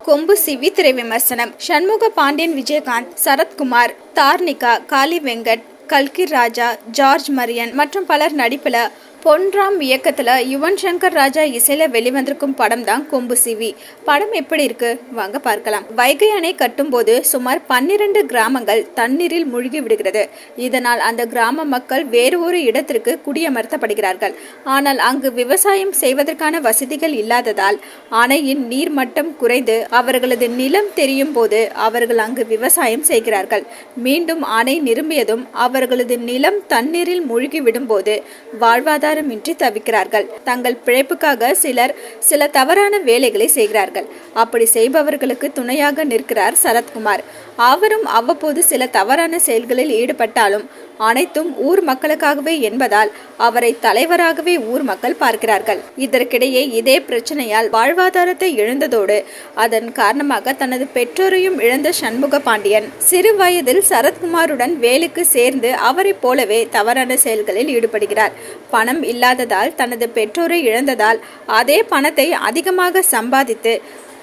கொம்பு சிவி திரை விமர்சனம். சண்முக பாண்டியன், விஜயகாந்த், சரத்குமார், தார்னிகா, காளி வெங்கட், கல்கி ராஜா, ஜார்ஜ் மரியன் மற்றும் பலர் நடிப்பில் பொன்ராம் இயக்கத்தில் யுவன் சங்கர் ராஜா இசையில வெளிவந்திருக்கும் படம் தான் கொம்பு சிவி. படம் எப்படி இருக்கு வாங்க பார்க்கலாம். வைகை அணை கட்டும் போது சுமார் 12 கிராமங்கள் தண்ணீரில் மூழ்கி விடுகிறது. இதனால் அந்த கிராம மக்கள் வேறு ஒரு இடத்திற்கு குடியமர்த்தப்படுகிறார்கள். ஆனால் அங்கு விவசாயம் செய்வதற்கான வசதிகள் இல்லாததால் அணையின் நீர் மட்டம் குறைந்து அவர்களது நிலம் தெரியும் போது அவர்கள் அங்கு விவசாயம் செய்கிறார்கள். மீண்டும் அணை நிரம்பியதும் அவர்களது நிலம் தண்ணீரில் மூழ்கி விடும்போது வாழ்வாதார இன்றி தவிக்கிறார்கள். தங்கள் பிழைப்புக்காக சிலர் சில தவறான வேலைகளை செய்கிறார்கள். அப்படி செய்பவர்களுக்கு துணையாக நிற்கிறார் சரத்குமார். அவரும் அவ்வப்போது சில தவறான செயல்களில் ஈடுபட்டாலும் அனைத்தும் ஊர் மக்களுக்காகவே என்பதால் அவரை தலைவராகவே ஊர் மக்கள் பார்க்கிறார்கள். இதற்கிடையே இதே பிரச்சனையால் வாழ்வாதாரத்தை இழந்ததோடு அதன் காரணமாக தனது பெற்றோரையும் இழந்த சண்முக பாண்டியன் சிறு வயதில் சரத்குமாருடன் வேலைக்கு சேர்ந்து அவரை போலவே தவறான செயல்களில் ஈடுபடுகிறார். பணம் இல்லாததால் தனது பெற்றோரை இழந்ததால் அதே பணத்தை அதிகமாக சம்பாதித்து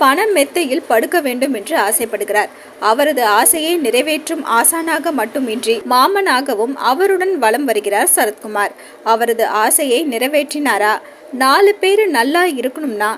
பண மெத்தையில் படுக்க வேண்டும் என்று ஆசைப்படுகிறார். அவரது ஆசையை நிறைவேற்றும் ஆசானாக மட்டுமின்றி மாமனாகவும் அவருடன் வலம் வருகிறார் சரத்குமார். அவரது ஆசையை நிறைவேற்றினாரா? 4 பேர் நல்லா இருக்கணும்னா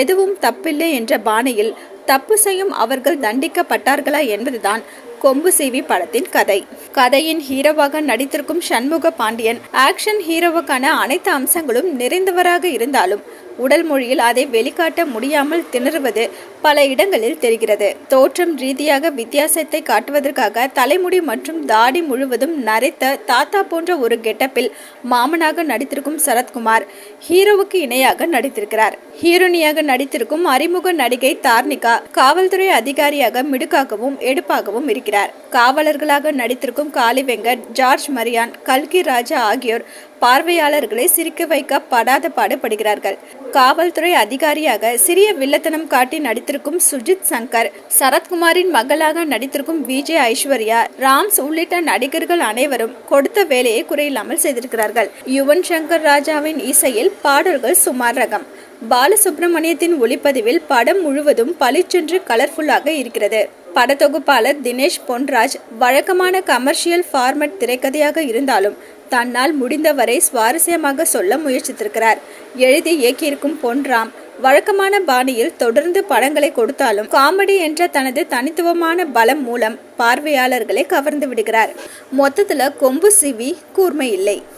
எதுவும் தப்பில்லை என்ற பாணியில் தப்பு செய்யும் அவர்கள் தண்டிக்கப்பட்டார்களா என்பதுதான் கொம்பு சிவி படத்தின் கதை. கதையின் ஹீரோவாக நடித்திருக்கும் சண்முக பாண்டியன் ஆக்ஷன் ஹீரோவுக்கான அனைத்து அம்சங்களும் நிறைந்தவராக இருந்தாலும் உடல் மொழியில் அதை வெளிக்காட்ட முடியாமல் திணறுவது பல இடங்களில் தெரிகிறது. தோற்றம் ரீதியாக வித்தியாசத்தை காட்டுவதற்காக தலைமுடி மற்றும் தாடி முழுவதும் நரைத்த தாத்தா போன்ற ஒரு கெட்டப்பில் மாமனாக நடித்திருக்கும் சரத்குமார் ஹீரோவுக்கு இணையாக நடித்திருக்கிறார். ஹீரோனியாக நடித்திருக்கும் அறிமுக நடிகை தார்னிகா காவல்துறை அதிகாரியாக மிடுக்காகவும் எடுப்பாகவும் இருக்கிறார். காவலர்களாக நடித்திருக்கும் காளி வெங்கட், ஜார்ஜ் மரியான், கல்கி ராஜா ஆகியோர் பார்வையாளர்களை சிரிக்க வைக்க படாத பாடுபடுகிறார்கள். காவல்துறை அதிகாரியாக சிறிய வில்லத்தனம் காட்டி நடித்திருக்கும் சுஜித் சங்கர், சரத்குமாரின் மகளாக நடித்திருக்கும் விஜய், ஐஸ்வர்யா, ராம்ஸ் உள்ளிட்ட நடிகர்கள் அனைவரும் கொடுத்த வேலையை குறையில்லாமல் செய்திருக்கிறார்கள். யுவன் சங்கர் ராஜாவின் இசையில் பாடல்கள் சுமார் ரகம். பாலசுப்ரமணியத்தின் ஒளிப்பதிவில் படம் முழுவதும் பளிச்சென்று கலர்ஃபுல்லாக இருக்கிறது. படத்தொகுப்பாளர் தினேஷ் பொன்ராஜ் வழக்கமான கமர்ஷியல் ஃபார்மட் திரைக்கதையாக இருந்தாலும் தன்னால் முடிந்தவரை சுவாரஸ்யமாக சொல்ல முயற்சித்திருக்கிறார். எழுதி இயக்கியிருக்கும் பொன்ராம் வழக்கமான பாணியில் தொடர்ந்து படங்களை கொடுத்தாலும் காமெடி என்ற தனது தனித்துவமான பலம் மூலம் பார்வையாளர்களை கவர்ந்து விடுகிறார். மொத்தத்துல கொம்பு சிவி கூர்மை இல்லை.